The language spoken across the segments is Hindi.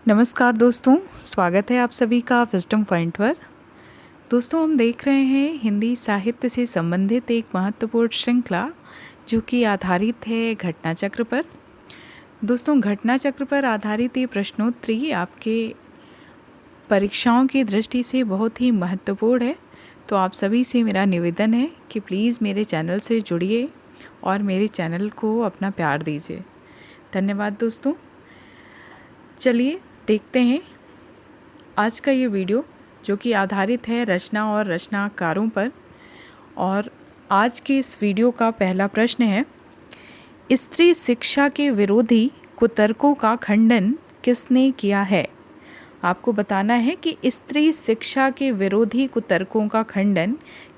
नमस्कार दोस्तों, स्वागत है आप सभी का विजडम पॉइंट पर। दोस्तों, हम देख रहे हैं हिंदी साहित्य से संबंधित एक महत्वपूर्ण श्रृंखला जो कि आधारित है घटना चक्र पर। दोस्तों, घटना चक्र पर आधारित ये प्रश्नोत्तरी आपके परीक्षाओं की दृष्टि से बहुत ही महत्वपूर्ण है। तो आप सभी से मेरा निवेदन है कि प्लीज़ मेरे चैनल से जुड़िए और मेरे चैनल को अपना प्यार दीजिए। धन्यवाद दोस्तों। चलिए देखते हैं आज का ये वीडियो जो कि आधारित है रचना और रचनाकारों पर। और आज के इस वीडियो का पहला प्रश्न है, स्त्री शिक्षा के विरोधी कुतर्कों का खंडन किसने किया है? आपको बताना है कि स्त्री शिक्षा के विरोधी कुतर्कों का खंडन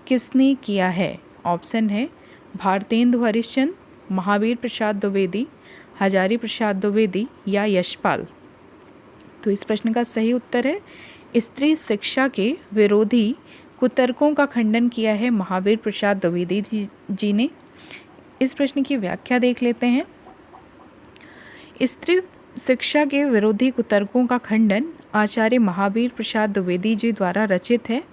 किसने किया है। ऑप्शन है भारतेंदु हरिश्चंद्र, महावीर प्रसाद द्विवेदी, हजारी प्रसाद द्विवेदी या यशपाल। तो इस प्रश्न का सही उत्तर है स्त्री शिक्षा के विरोधी कुतर्कों का खंडन किया है महावीर प्रसाद द्विवेदी जी ने। इस प्रश्न की व्याख्या देख लेते हैं। स्त्री शिक्षा के विरोधी कुतर्कों का खंडन आचार्य महावीर प्रसाद द्विवेदी जी द्वारा रचित है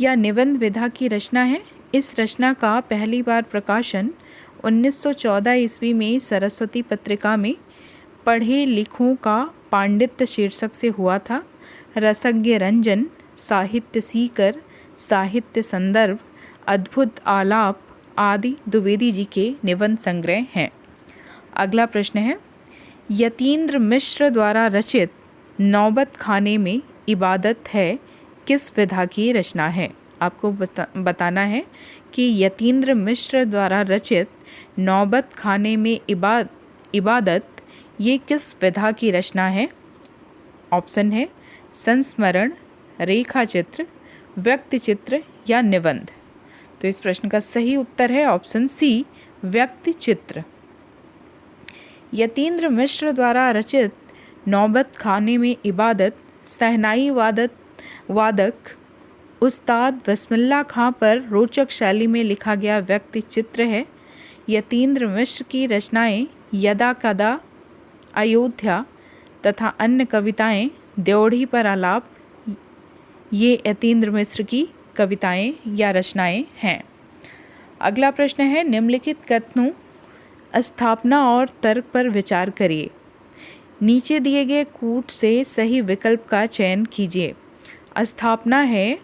या निबंध विधा की रचना है। इस रचना का पहली बार प्रकाशन 1914 ईस्वी में सरस्वती पत्रिका में पढ़े लिखों का पांडित्य शीर्षक से हुआ था। रसज्ञ रंजन, साहित्य सीकर, साहित्य संदर्भ, अद्भुत आलाप आदि द्विवेदी जी के निबंध संग्रह हैं। अगला प्रश्न है, यतीन्द्र मिश्र द्वारा रचित नौबत खाने में इबादत है किस विधा की रचना है? आपको बताना है कि यतीन्द्र मिश्र द्वारा रचित नौबत खाने में इबादत ये किस विधा की रचना है? ऑप्शन है संस्मरण, रेखा चित्र, व्यक्ति चित्र या निबंध। तो इस प्रश्न का सही उत्तर है ऑप्शन सी, व्यक्ति चित्र। यतीन्द्र मिश्र द्वारा रचित नौबत खाने में इबादत सहनाई वादक उस्ताद बिस्मिल्लाह खां पर रोचक शैली में लिखा गया व्यक्ति चित्र है। यतीन्द्र मिश्र की रचनाएं यदा कदा, अयोध्या तथा अन्य कविताएं, द्योढ़ी पर आलाप, ये यतीन्द्र मिश्र की कविताएं या रचनाएं हैं। अगला प्रश्न है, निम्नलिखित कथनों स्थापना और तर्क पर विचार करिए। नीचे दिए गए कूट से सही विकल्प का चयन कीजिए। स्थापना है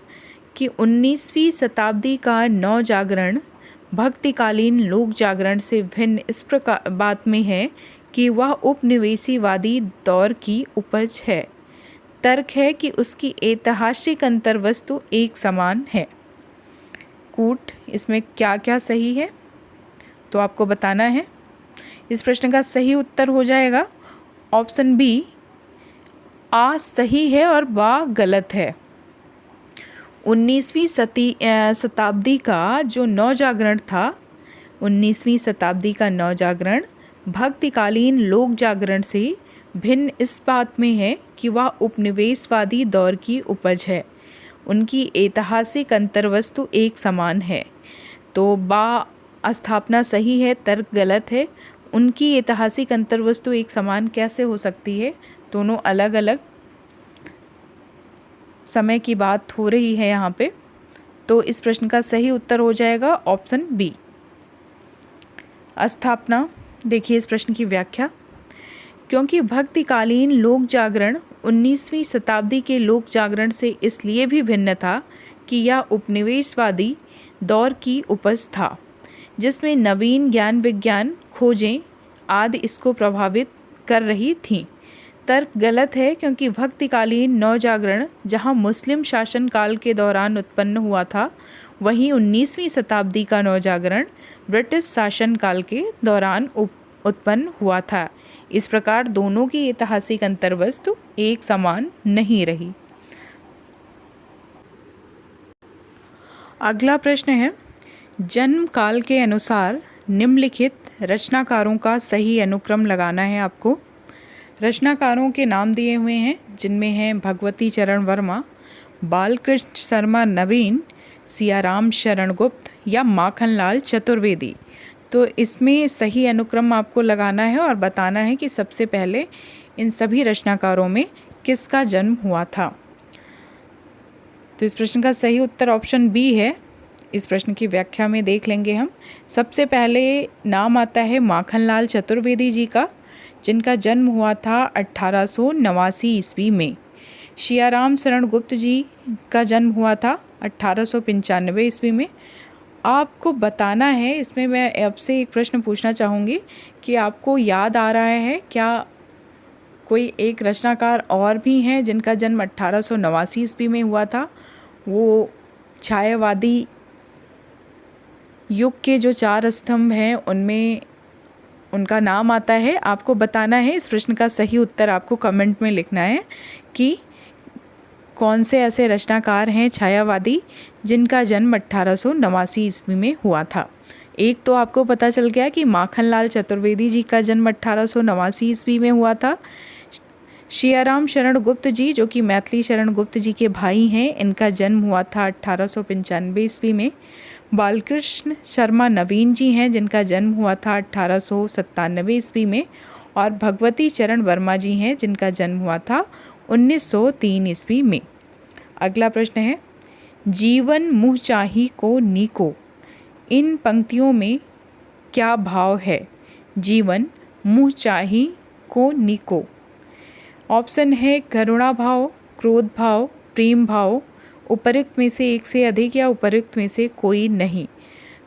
कि 19वीं शताब्दी का नव जागरण भक्तिकालीन लोक जागरण से भिन्न इस प्रकार बात में है कि वह उपनिवेशीवादी दौर की उपज है। तर्क है कि उसकी ऐतिहासिक अंतर्वस्तु एक समान है। कूट इसमें क्या क्या सही है तो आपको बताना है। इस प्रश्न का सही उत्तर हो जाएगा ऑप्शन बी, आ सही है और बा गलत है। 19वीं शताब्दी का जो नवजागरण था, 19वीं शताब्दी का नवजागरण भक्तिकालीन लोक जागरण से भिन्न इस बात में है कि वह उपनिवेशवादी दौर की उपज है। उनकी ऐतिहासिक अंतर्वस्तु एक समान है। तो बा स्थापना सही है, तर्क गलत है। उनकी ऐतिहासिक अंतर्वस्तु एक समान कैसे हो सकती है? दोनों अलग अलग समय की बात हो रही है यहाँ पे। तो इस प्रश्न का सही उत्तर हो जाएगा ऑप्शन बी। स्थापना देखिए इस प्रश्न की व्याख्या। क्योंकि भक्तिकालीन लोक जागरण 19वीं शताब्दी के लोक जागरण से इसलिए भी भिन्न था कि यह उपनिवेशवादी दौर की उपज था, जिसमें नवीन ज्ञान विज्ञान खोजें आदि इसको प्रभावित कर रही थीं। तर्क गलत है क्योंकि भक्तिकालीन नवजागरण जहां मुस्लिम शासन काल के दौरान उत्पन्न हुआ था, वहीं 19वीं शताब्दी का नवजागरण ब्रिटिश शासन काल के दौरान उत्पन्न हुआ था। इस प्रकार दोनों की ऐतिहासिक अंतर्वस्तु एक समान नहीं रही। अगला प्रश्न है, जन्म काल के अनुसार निम्नलिखित रचनाकारों का सही अनुक्रम लगाना है आपको। रचनाकारों के नाम दिए हुए हैं जिनमें हैं भगवती चरण वर्मा, बालकृष्ण शर्मा नवीन, सियाराम शरण गुप्त या माखनलाल चतुर्वेदी। तो इसमें सही अनुक्रम आपको लगाना है और बताना है कि सबसे पहले इन सभी रचनाकारों में किसका जन्म हुआ था? तो इस प्रश्न का सही उत्तर ऑप्शन बी है। इस प्रश्न की व्याख्या में देख लेंगे हम। सबसे पहले नाम आता है माखनलाल चतुर्वेदी जी का, जिनका जन्म हुआ था 1889 ईस्वी में। सियाराम शरण गुप्त जी का जन्म हुआ था 1895 ईस्वी में। आपको बताना है, इसमें मैं आपसे एक प्रश्न पूछना चाहूँगी कि आपको याद आ रहा है क्या कोई एक रचनाकार और भी हैं जिनका जन्म 1889 ईस्वी में हुआ था? वो छायावादी युग के जो 4 स्तंभ हैं उनमें उनका नाम आता है। आपको बताना है, इस प्रश्न का सही उत्तर आपको कमेंट में लिखना है कि कौन से ऐसे रचनाकार हैं छायावादी जिनका जन्म 1889 ईस्वी में हुआ था। एक तो आपको पता चल गया कि माखनलाल चतुर्वेदी जी का जन्म 1889 ईस्वी में हुआ था। सियाराम शरण गुप्त जी, जो कि मैथिली शरण गुप्त जी के भाई हैं, इनका जन्म हुआ था 1895 ईस्वी में। बालकृष्ण शर्मा नवीन जी हैं, जिनका जन्म हुआ था 1897 ईस्वी में। और भगवती चरण वर्मा जी हैं, जिनका जन्म हुआ था 1903 ईस्वी में। अगला प्रश्न है, जीवन मुँह चाही को नीको, इन पंक्तियों में क्या भाव है? जीवन मुँह चाही को नीको। ऑप्शन है करुणा भाव, क्रोध भाव, प्रेम भाव, उपरोक्त में से एक से अधिक या उपरोक्त में से कोई नहीं।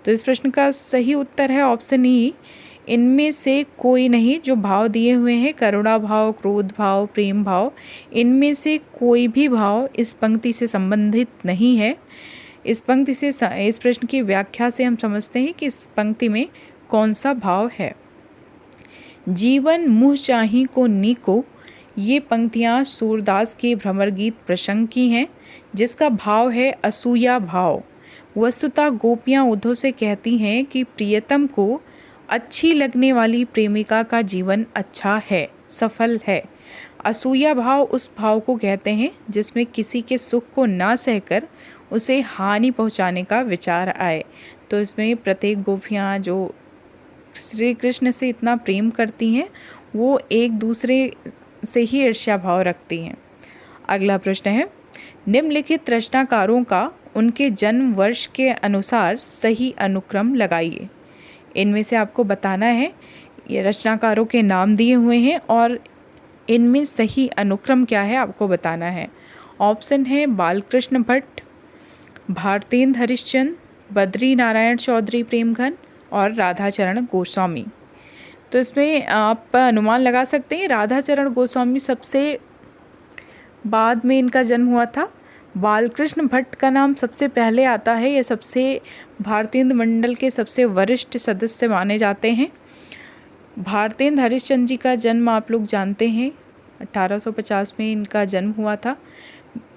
तो इस प्रश्न का सही उत्तर है ऑप्शन ई, इनमें से कोई नहीं। जो भाव दिए हुए हैं करुणा भाव, क्रोध भाव, प्रेम भाव, इनमें से कोई भी भाव इस पंक्ति से संबंधित नहीं है। इस पंक्ति से इस प्रश्न की व्याख्या से हम समझते हैं कि इस पंक्ति में कौन सा भाव है। जीवन मुँह चाही को नीको, ये पंक्तियाँ सूरदास के भ्रमर गीत प्रसंग की हैं, जिसका भाव है असूया भाव। वस्तुतः गोपियाँ उद्धव से कहती हैं कि प्रियतम को अच्छी लगने वाली प्रेमिका का जीवन अच्छा है, सफल है। असूया भाव उस भाव को कहते हैं जिसमें किसी के सुख को ना सहकर उसे हानि पहुंचाने का विचार आए। तो इसमें प्रत्येक गोपियाँ जो श्री कृष्ण से इतना प्रेम करती हैं, वो एक दूसरे से ही ईर्ष्या भाव रखती हैं। अगला प्रश्न है, निम्नलिखित रचनाकारों का उनके जन्म वर्ष के अनुसार सही अनुक्रम लगाइए। इनमें से आपको बताना है, ये रचनाकारों के नाम दिए हुए हैं और इनमें सही अनुक्रम क्या है आपको बताना है। ऑप्शन है बालकृष्ण भट्ट, भारतेंद्र हरिश्चंद्र, बद्री नारायण चौधरी प्रेमघन और राधाचरण गोस्वामी। तो इसमें आप अनुमान लगा सकते हैं, राधाचरण गोस्वामी सबसे बाद में इनका जन्म हुआ था। बालकृष्ण भट्ट का नाम सबसे पहले आता है। ये सबसे भारतेंद्र मंडल के सबसे वरिष्ठ सदस्य माने जाते हैं। भारतेंद्र हरिश्चंद्र जी का जन्म आप लोग जानते हैं, 1850 में इनका जन्म हुआ था।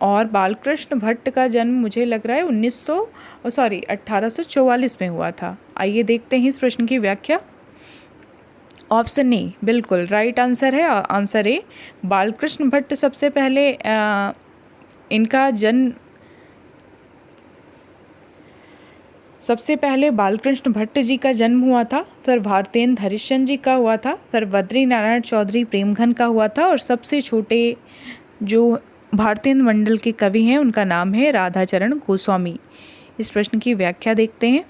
और बालकृष्ण भट्ट का जन्म मुझे लग रहा है 1844 में हुआ था। आइए देखते हैं इस प्रश्न की व्याख्या। ऑप्शन ए बिल्कुल राइट आंसर है। आंसर ए, बालकृष्ण भट्ट सबसे पहले इनका जन्म सबसे पहले बालकृष्ण भट्ट जी का जन्म हुआ था, फिर भारतेंद्र हरिश्चंद्र जी का हुआ था, फिर बद्री नारायण चौधरी प्रेमघन का हुआ था, और सबसे छोटे जो भारतेंद्र मंडल के कवि हैं उनका नाम है राधाचरण गोस्वामी। इस प्रश्न की व्याख्या देखते हैं।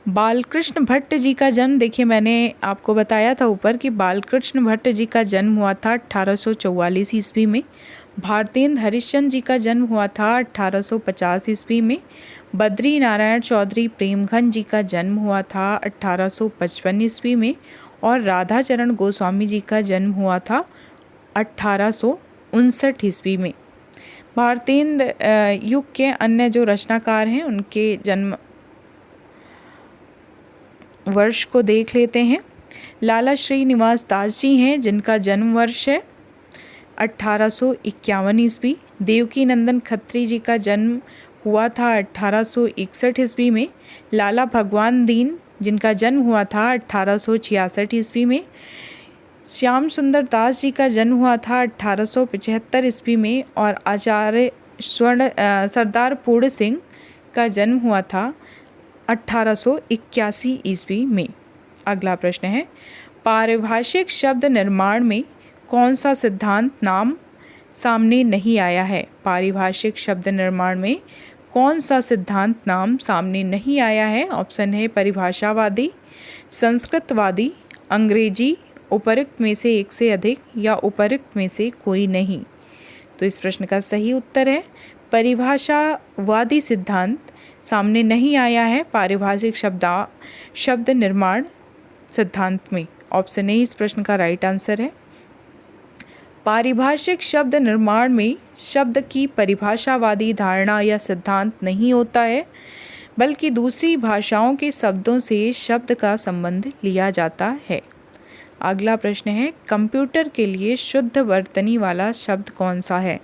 बालकृष्ण भट्ट जी का जन्म, देखिए मैंने आपको बताया था ऊपर कि बालकृष्ण भट्ट जी का जन्म हुआ था 1844 ईस्वी में। भारतेंद्र हरिश्चंद्र जी का जन्म हुआ था 1850 ईस्वी में। बद्री नारायण चौधरी प्रेमघन जी का जन्म हुआ था 1855 ईस्वी में। और राधाचरण गोस्वामी जी का जन्म हुआ था 1859 ईस्वी में। भारतेंद्र युग के अन्य जो रचनाकार हैं उनके जन्म वर्ष को देख लेते हैं। लाला श्रीनिवास दास जी हैं, जिनका जन्म वर्ष है 1851 ईस्वी। देवकी नंदन खत्री जी का जन्म हुआ था 1861 ईस्वी में। लाला भगवान दीन, जिनका जन्म हुआ था 1866 ईस्वी में। श्याम सुंदर दास जी का जन्म हुआ था 1875 ईस्वी में। और आचार्य सरदार पूर्ण सिंह का जन्म हुआ था 1881 ईस्वी में। अगला प्रश्न है, पारिभाषिक शब्द निर्माण में कौन सा सिद्धांत नाम सामने नहीं आया है। पारिभाषिक शब्द निर्माण में कौन सा सिद्धांत नाम सामने नहीं आया है? ऑप्शन है परिभाषावादी, संस्कृतवादी, अंग्रेजी, उपरोक्त में से एक से अधिक या उपरोक्त में से कोई नहीं। तो इस प्रश्न का सही उत्तर है परिभाषावादी सिद्धांत सामने नहीं आया है पारिभाषिक शब्द निर्माण सिद्धांत में। ऑप्शन ए इस प्रश्न का राइट आंसर है। पारिभाषिक शब्द निर्माण में शब्द की परिभाषावादी धारणा या सिद्धांत नहीं होता है, बल्कि दूसरी भाषाओं के शब्दों से शब्द का संबंध लिया जाता है। अगला प्रश्न है कंप्यूटर के लिए शुद्ध वर्तनी वाला शब्द कौन सा है?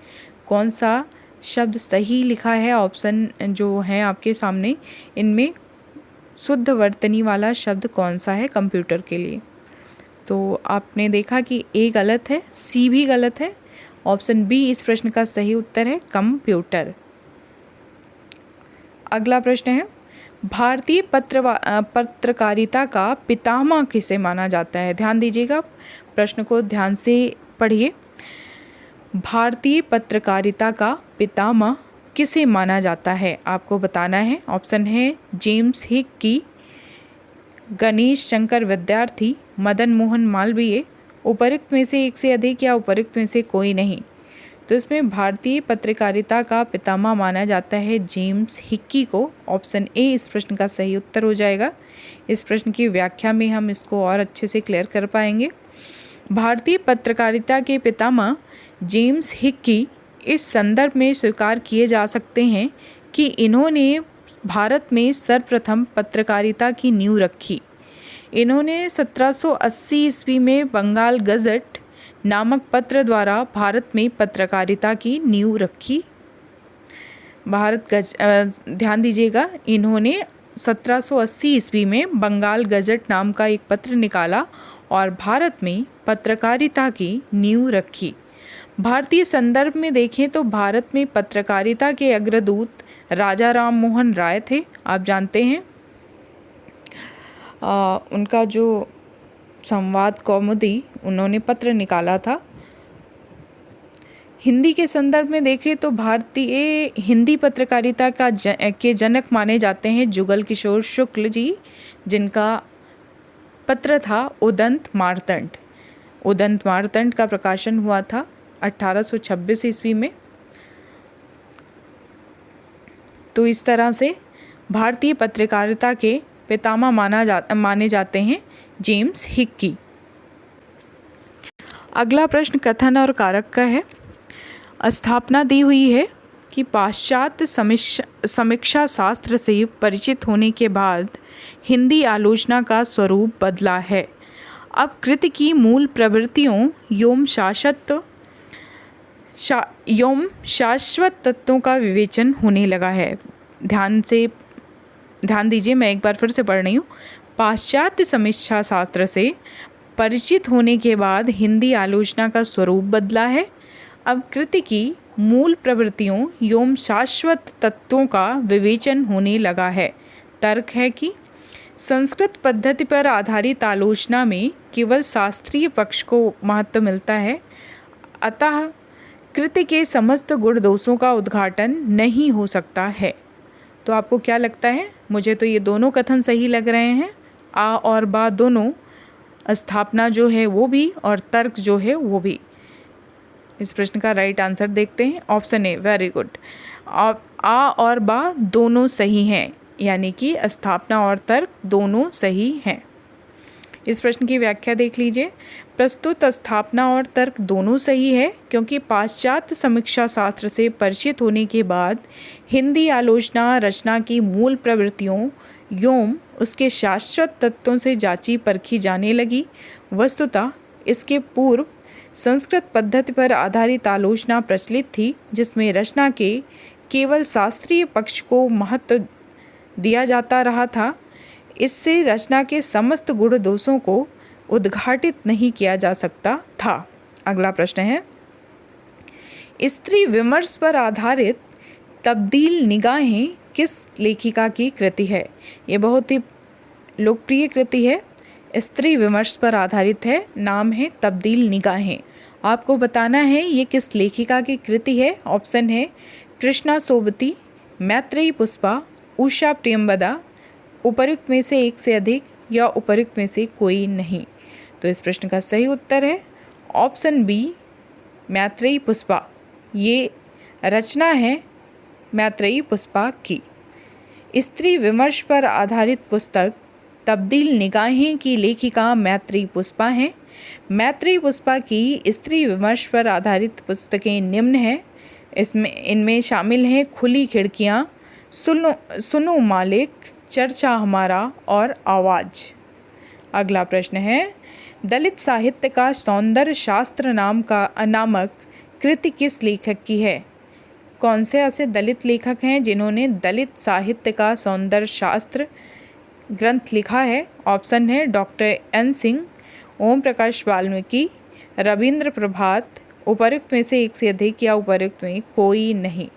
कौन सा शब्द सही लिखा है? ऑप्शन जो है आपके सामने, इनमें शुद्ध वर्तनी वाला शब्द कौन सा है कंप्यूटर के लिए? तो आपने देखा कि ए गलत है, सी भी गलत है, ऑप्शन बी इस प्रश्न का सही उत्तर है कंप्यूटर। अगला प्रश्न है भारतीय पत्रकारिता का पितामह किसे माना जाता है? ध्यान दीजिएगा, प्रश्न को ध्यान से पढ़िए। भारतीय पत्रकारिता का पितामह किसे माना जाता है? आपको बताना है। ऑप्शन है जेम्स हिक्की, गणेश शंकर विद्यार्थी, मदन मोहन मालवीय, उपरोक्त में से एक से अधिक या उपरोक्त में से कोई नहीं। तो इसमें भारतीय पत्रकारिता का पितामह माना जाता है जेम्स हिक्की को। ऑप्शन ए इस प्रश्न का सही उत्तर हो जाएगा। इस प्रश्न की व्याख्या में हम इसको और अच्छे से क्लियर कर पाएंगे। भारतीय पत्रकारिता के पितामह जेम्स हिक्की इस संदर्भ में स्वीकार किए जा सकते हैं कि इन्होंने भारत में सर्वप्रथम पत्रकारिता की नींव रखी। इन्होंने 1780 ईस्वी में बंगाल गज़ट नामक पत्र द्वारा भारत में पत्रकारिता की नींव रखी। ध्यान दीजिएगा, इन्होंने 1780 ईस्वी में बंगाल गज़ट नाम का एक पत्र निकाला और भारत में पत्रकारिता की नींव रखी। भारतीय संदर्भ में देखें तो भारत में पत्रकारिता के अग्रदूत राजा राम मोहन राय थे। आप जानते हैं उनका जो संवाद कौमुदी उन्होंने पत्र निकाला था। हिंदी के संदर्भ में देखें तो भारतीय हिंदी पत्रकारिता के जनक माने जाते हैं जुगल किशोर शुक्ल जी, जिनका पत्र था उदंत मार्तंड। उदंत मार्तंड का प्रकाशन हुआ था 1826 ईस्वी में। तो इस तरह से भारतीय पत्रकारिता के पितामह माने जाते हैं जेम्स हिक्की। अगला प्रश्न कथन और कारक का है। स्थापना दी हुई है कि पाश्चात्य समीक्षा शास्त्र से परिचित होने के बाद हिंदी आलोचना का स्वरूप बदला है। अब कृति की मूल प्रवृत्तियों एवं शाश्वत तत्वों का विवेचन होने लगा है। ध्यान दीजिए, मैं एक बार फिर से पढ़ रही हूँ। पाश्चात्य समीक्षा शास्त्र से परिचित होने के बाद हिंदी आलोचना का स्वरूप बदला है। अब कृति की मूल प्रवृत्तियों एवं शाश्वत तत्वों का विवेचन होने लगा है। तर्क है कि संस्कृत पद्धति पर आधारित आलोचना में केवल शास्त्रीय पक्ष को महत्व मिलता है, अतः कृति के समस्त गुण दोषों का उद्घाटन नहीं हो सकता है। तो आपको क्या लगता है? मुझे तो ये दोनों कथन सही लग रहे हैं। आ और बा दोनों, स्थापना जो है वो भी और तर्क जो है वो भी। इस प्रश्न का राइट आंसर देखते हैं। Option A, very good. आ और बा दोनों सही हैं, यानी कि स्थापना और तर्क दोनों सही हैं। इस प्रश्न की व्याख्या देख लीजिए। प्रस्तुत स्थापना और तर्क दोनों सही है क्योंकि पाश्चात्य समीक्षा शास्त्र से परिचित होने के बाद हिंदी आलोचना रचना की मूल प्रवृत्तियों एवं उसके शाश्वत तत्वों से जांची परखी जाने लगी। वस्तुतः इसके पूर्व संस्कृत पद्धति पर आधारित आलोचना प्रचलित थी, जिसमें रचना के केवल शास्त्रीय पक्ष को महत्व दिया जाता रहा था। इससे रचना के समस्त गुण दोषों को उद्घाटित नहीं किया जा सकता था। अगला प्रश्न है, स्त्री विमर्श पर आधारित तब्दील निगाहें किस लेखिका की कृति है? ये बहुत ही लोकप्रिय कृति है, स्त्री विमर्श पर आधारित है, नाम है तब्दील निगाहें। आपको बताना है ये किस लेखिका की कृति है। ऑप्शन है कृष्णा सोबती, मैत्रेयी पुष्पा, उषा प्रियंवदा, उपयुक्त में से एक से अधिक या उपयुक्त में से कोई नहीं। तो इस प्रश्न का सही उत्तर है ऑप्शन बी, मैत्रेयी पुष्पा। ये रचना है मैत्रेयी पुष्पा की। स्त्री विमर्श पर आधारित पुस्तक तब्दील निगाहें की लेखिका मैत्रेयी पुष्पा हैं। मैत्रेयी पुष्पा की स्त्री विमर्श पर आधारित पुस्तकें निम्न हैं। इनमें शामिल हैं खुली खिड़कियाँ, सुनो मालिक, चर्चा हमारा और आवाज़। अगला प्रश्न है दलित साहित्य का सौंदर्य शास्त्र नामक कृति किस लेखक की है। कौन से ऐसे दलित लेखक हैं जिन्होंने दलित साहित्य का सौंदर्य शास्त्र ग्रंथ लिखा है। ऑप्शन है डॉक्टर एन सिंह, ओम प्रकाश वाल्मीकि, रविंद्र प्रभात, उपयुक्त में से एक से अधिक या उपयुक्त में कोई नहीं।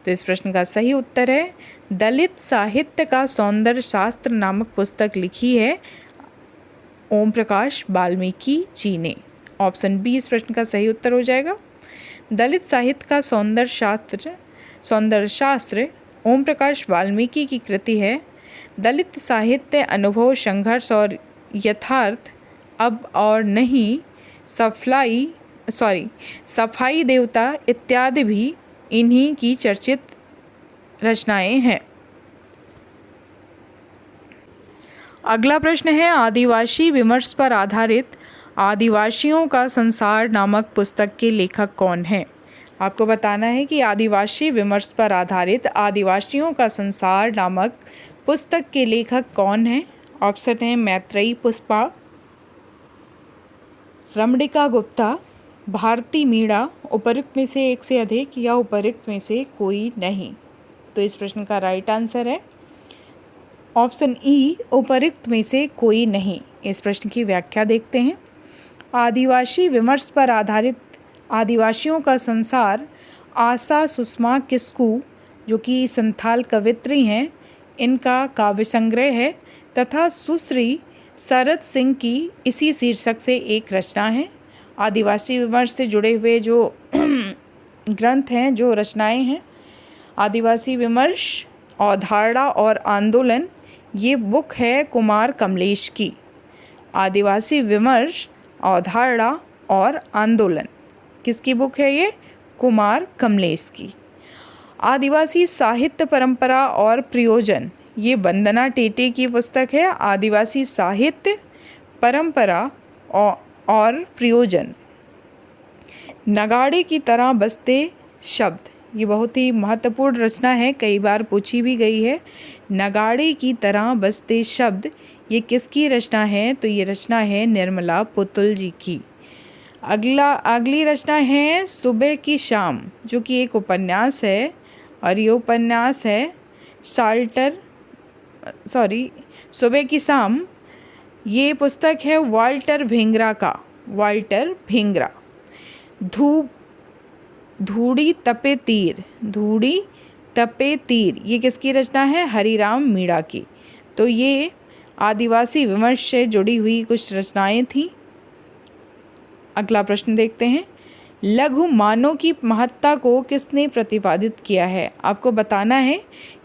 तो इस प्रश्न का सही उत्तर है दलित साहित्य का सौंदर्य शास्त्र नामक पुस्तक लिखी है ओम प्रकाश वाल्मीकि जी ने। ऑप्शन बी इस प्रश्न का सही उत्तर हो जाएगा। दलित साहित्य का सौंदर्य शास्त्र ओम प्रकाश वाल्मीकि की कृति है। दलित साहित्य अनुभव, संघर्ष और यथार्थ, अब और नहीं, सफाई देवता इत्यादि भी इन्हीं की चर्चित रचनाएं हैं। अगला प्रश्न है आदिवासी विमर्श पर आधारित आदिवासियों का संसार नामक पुस्तक के लेखक कौन हैं। आपको बताना है कि आदिवासी विमर्श पर आधारित आदिवासियों का संसार नामक पुस्तक के लेखक कौन हैं। ऑप्शन है मैत्रेयी पुष्पा, रमणिका गुप्ता, भारती मीणा, उपयुक्त में से एक से अधिक या उपयुक्त में से कोई नहीं। तो इस प्रश्न का राइट आंसर है ऑप्शन ई, उपयुक्त में से कोई नहीं। इस प्रश्न की व्याख्या देखते हैं। आदिवासी विमर्श पर आधारित आदिवासियों का संसार आशा सुषमा किस्कू, जो कि संथाल कवित्री हैं, इनका काव्य संग्रह है तथा सुश्री शरद सिंह की इसी शीर्षक से एक रचना है। आदिवासी विमर्श से जुड़े हुए जो ग्रंथ हैं, जो रचनाएं हैं, आदिवासी विमर्श, अवधारणा और आंदोलन, ये बुक है कुमार कमलेश की। आदिवासी विमर्श, अवधारणा और आंदोलन किसकी बुक है ये? कुमार कमलेश की। आदिवासी साहित्य परंपरा और प्रयोजन, ये वंदना टेटे की पुस्तक है। आदिवासी साहित्य परंपरा और प्रयोजन। नगाड़े की तरह बजते शब्द, ये बहुत ही महत्वपूर्ण रचना है, कई बार पूछी भी गई है। नगाड़े की तरह बजते शब्द, ये किसकी रचना है? तो ये रचना है निर्मला पुतुल जी की। अगली रचना है सुबह की शाम, जो कि एक उपन्यास है और ये उपन्यास है सुबह की शाम, ये पुस्तक है वाल्टर भेंगरा का। वाल्टर भेंगरा। धूड़ी तपे तीर, ये किसकी रचना है? हरिराम मीणा की। तो ये आदिवासी विमर्श से जुड़ी हुई कुछ रचनाएं थीं। अगला प्रश्न देखते हैं। लघु मानव की महत्ता को किसने प्रतिपादित किया है? आपको बताना है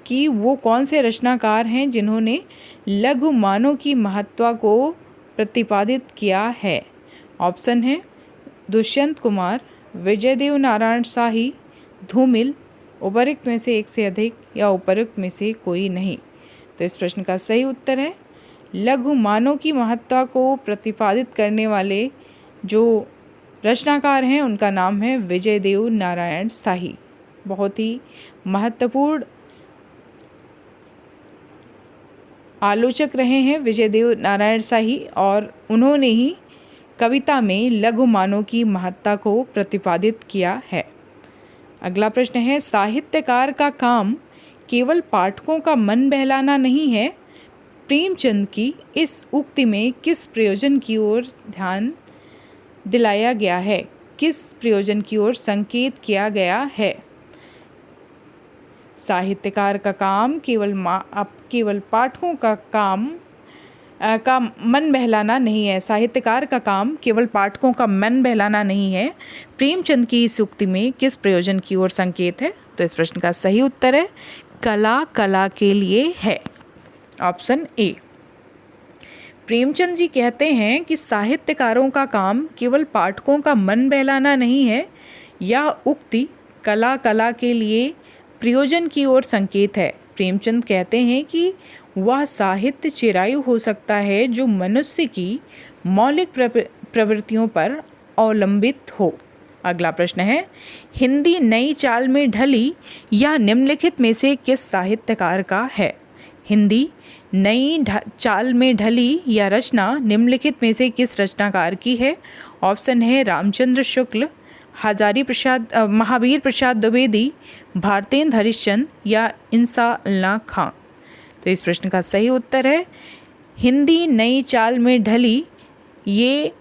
कि वो कौन से रचनाकार हैं जिन्होंने लघु मानव की महत्ता को प्रतिपादित किया है। ऑप्शन है दुष्यंत कुमार, विजयदेव नारायण शाही, धूमिल, उपयुक्त में से एक से अधिक या उपयुक्त में से कोई नहीं। तो इस प्रश्न का सही उत्तर है लघु मानव की महत्ता को प्रतिपादित करने वाले जो रचनाकार हैं उनका नाम है विजयदेव नारायण शाही। बहुत ही महत्वपूर्ण आलोचक रहे हैं विजयदेव नारायण शाही और उन्होंने ही कविता में लघु मानव की महत्ता को प्रतिपादित किया है। अगला प्रश्न है साहित्यकार का काम केवल पाठकों का मन बहलाना नहीं है। प्रेमचंद की इस उक्ति में किस प्रयोजन की ओर ध्यान दिलाया गया है? किस प्रयोजन की ओर संकेत किया गया है? साहित्यकार का काम केवल पाठकों का काम का मन बहलाना नहीं है। साहित्यकार का काम केवल पाठकों का मन बहलाना नहीं है। प्रेमचंद की इस उक्ति में किस प्रयोजन की ओर संकेत है? तो इस प्रश्न का सही उत्तर है कला कला के लिए है, ऑप्शन ए। प्रेमचंद जी कहते हैं कि साहित्यकारों का काम केवल पाठकों का मन बहलाना नहीं है। यह उक्ति कला कला के लिए प्रयोजन की ओर संकेत है। प्रेमचंद कहते हैं कि वह साहित्य चिरायु हो सकता है जो मनुष्य की मौलिक प्रवृत्तियों पर अवलंबित हो। अगला प्रश्न है, हिंदी नई चाल में ढली या निम्नलिखित में से किस साहित्यकार का है? हिंदी नई चाल में ढली या रचना निम्नलिखित में से किस रचनाकार की है? ऑप्शन है रामचंद्र शुक्ल, महावीर प्रसाद द्विवेदी, भारतेंद्र हरिश्चंद्र या इंसा अल्लाह खां। तो इस प्रश्न का सही उत्तर है हिंदी नई चाल में ढली, ये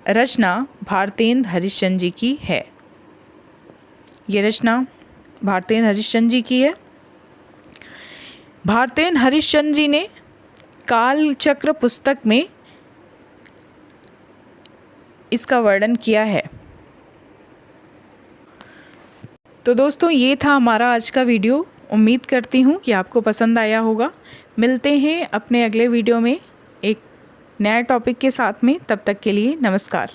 रचना भारतेंद्र हरिश्चंद्र जी की है। ये रचना भारतेंद्र हरिश्चंद्र जी की है। भारतेंद्र हरिश्चंद्र जी ने कालचक्र पुस्तक में इसका वर्णन किया है। तो दोस्तों ये था हमारा आज का वीडियो। उम्मीद करती हूँ कि आपको पसंद आया होगा। मिलते हैं अपने अगले वीडियो में एक नया टॉपिक के साथ में। तब तक के लिए नमस्कार।